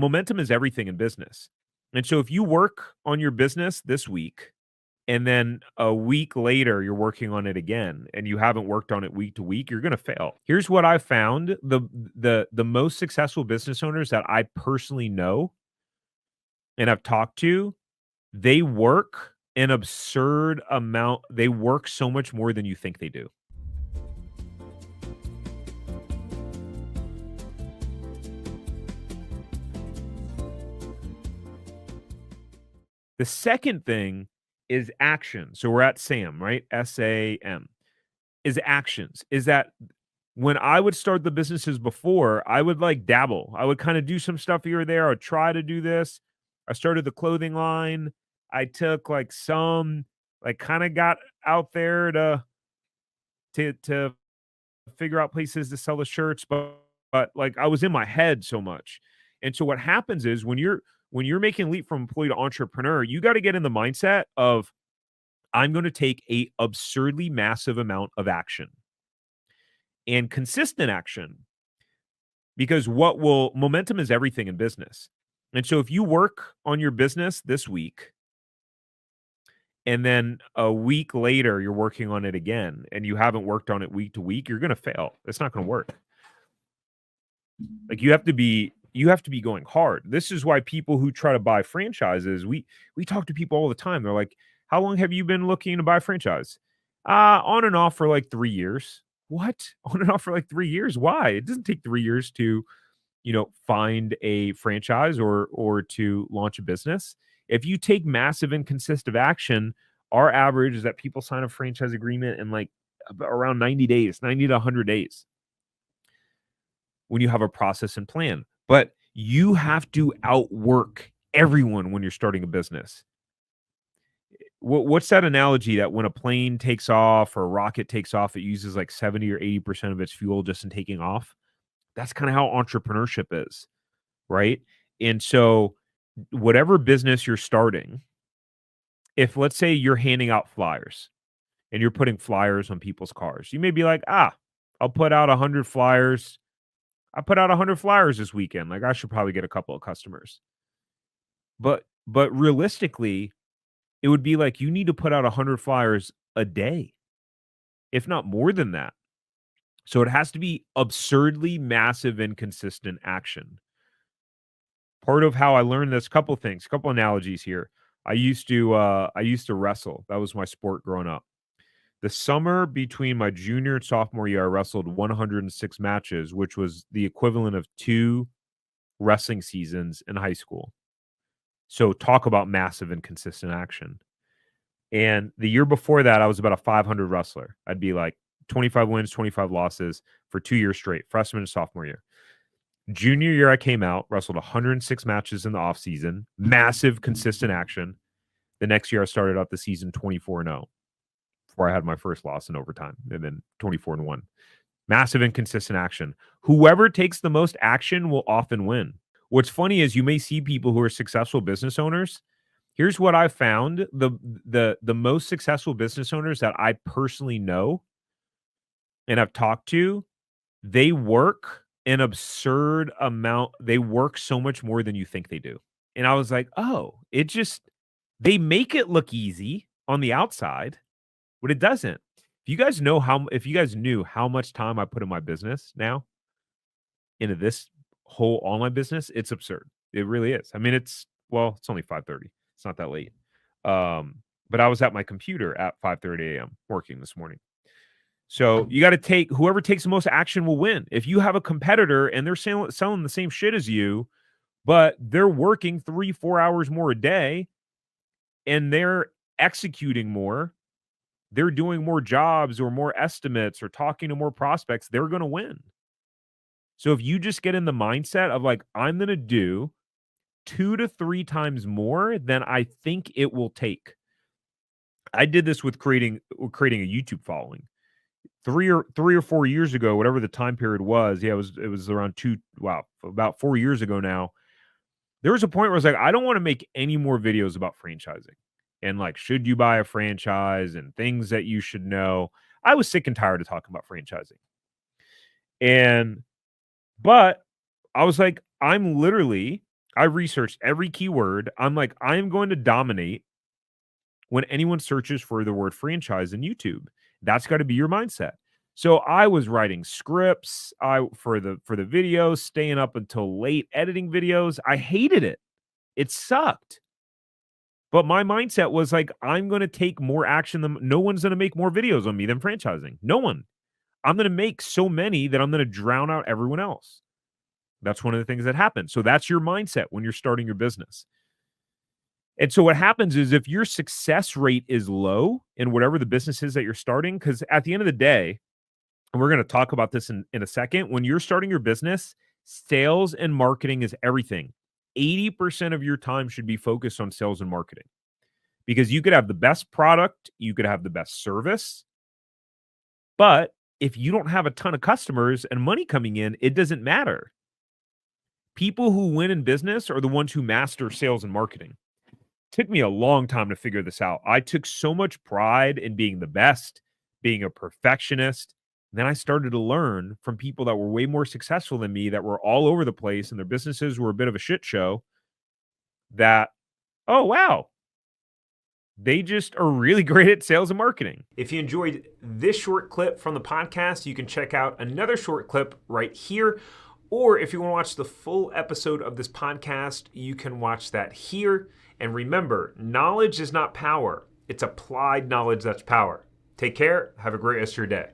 momentum is everything in business. And so if you work on your business this week and then a week later you're working on it again and you haven't worked on it week to week, you're going to fail. Here's what I found: the most successful business owners that I personally know and I've talked to, they work an absurd amount. They work so much more than you think they do. The second thing is action. So we're at SAM, right? SAM is actions. Is that when I would start the businesses before, I would like dabble. I would kind of do some stuff here or there. I'd try to do this. I started the clothing line. I took like some, like kind of got out there to figure out places to sell the shirts, but like I was in my head so much. And so what happens is when you're making leap from employee to entrepreneur, you got to get in the mindset of I'm going to take a absurdly massive amount of action and consistent action, because momentum is everything in business. And so if you work on your business this week and then a week later you're working on it again and you haven't worked on it week to week, you're going to fail. It's not going to work. Like you have to be going hard. This is why people who try to buy franchises, we talk to people all the time. They're like, "How long have you been looking to buy a franchise?" On and off for like 3 years. What? On and off for like 3 years? Why? It doesn't take 3 years to, find a franchise or to launch a business. If you take massive and consistent action, our average is that people sign a franchise agreement in like around 90 days, 90 to 100 days, when you have a process and plan. But you have to outwork everyone when you're starting a business. What's that analogy that when a plane takes off or a rocket takes off, it uses like 70 or 80% of its fuel just in taking off? That's kind of how entrepreneurship is, right? And so whatever business you're starting, if let's say you're handing out flyers and you're putting flyers on people's cars, you may be like, I'll put out 100 flyers. I put out 100 flyers this weekend. Like I should probably get a couple of customers. But realistically, it would be like you need to put out 100 flyers a day, if not more than that. So it has to be absurdly massive and consistent action. Part of how I learned this, couple things, couple analogies here. I used to wrestle. That was my sport growing up. The summer between my junior and sophomore year, I wrestled 106 matches, which was the equivalent of 2 wrestling seasons in high school. So talk about massive and consistent action. And the year before that, I was about a 500 wrestler. I'd be like 25 wins, 25 losses for 2 years straight, freshman and sophomore year. Junior year, I came out, wrestled 106 matches in the offseason, massive, consistent action. The next year, I started out the season 24-0 before I had my first loss in overtime, and then 24-1. Massive and consistent action. Whoever takes the most action will often win. What's funny is you may see people who are successful business owners. Here's what I found: the most successful business owners that I personally know and I've talked to, they work an absurd amount. They work so much more than you think they do. And I was like, oh, they make it look easy on the outside, but it doesn't. If you guys knew how much time I put in my business now, into this whole online business, it's absurd. It really is. I mean, it's only 5:30. It's not that late. But I was at my computer at 5:30 a.m. working this morning. So you got to whoever takes the most action will win. If you have a competitor and they're selling the same shit as you, but they're working 3-4 hours more a day and they're executing more, they're doing more jobs or more estimates or talking to more prospects, they're going to win. So if you just get in the mindset of like, I'm going to do 2 to 3 times more than I think it will take. I did this with creating a YouTube following. 3 or 4 years ago, whatever the time period was. Yeah, it was around about 4 years ago now. There was a point where I was like, I don't want to make any more videos about franchising and like, should you buy a franchise and things that you should know. I was sick and tired of talking about franchising. But I was like, I'm literally I researched every keyword. I'm like, I am going to dominate when anyone searches for the word franchise in YouTube. That's got to be your mindset. So I was writing scripts for the videos, staying up until late editing videos. I hated it. It sucked. But my mindset was like, I'm going to take more action than no one's going to make more videos on me than franchising. No one. I'm going to make so many that I'm going to drown out everyone else. That's one of the things that happens. So that's your mindset when you're starting your business. And so what happens is if your success rate is low in whatever the business is that you're starting, because at the end of the day, and we're going to talk about this in a second, when you're starting your business, sales and marketing is everything. 80% of your time should be focused on sales and marketing because you could have the best product, you could have the best service, but if you don't have a ton of customers and money coming in, it doesn't matter. People who win in business are the ones who master sales and marketing. Took me a long time to figure this out. I took so much pride in being the best, being a perfectionist. Then I started to learn from people that were way more successful than me, that were all over the place and their businesses were a bit of a shit show, that, oh, wow, they just are really great at sales and marketing. If you enjoyed this short clip from the podcast, you can check out another short clip right here. Or if you want to watch the full episode of this podcast, you can watch that here. And remember, knowledge is not power. It's applied knowledge that's power. Take care. Have a great rest of your day.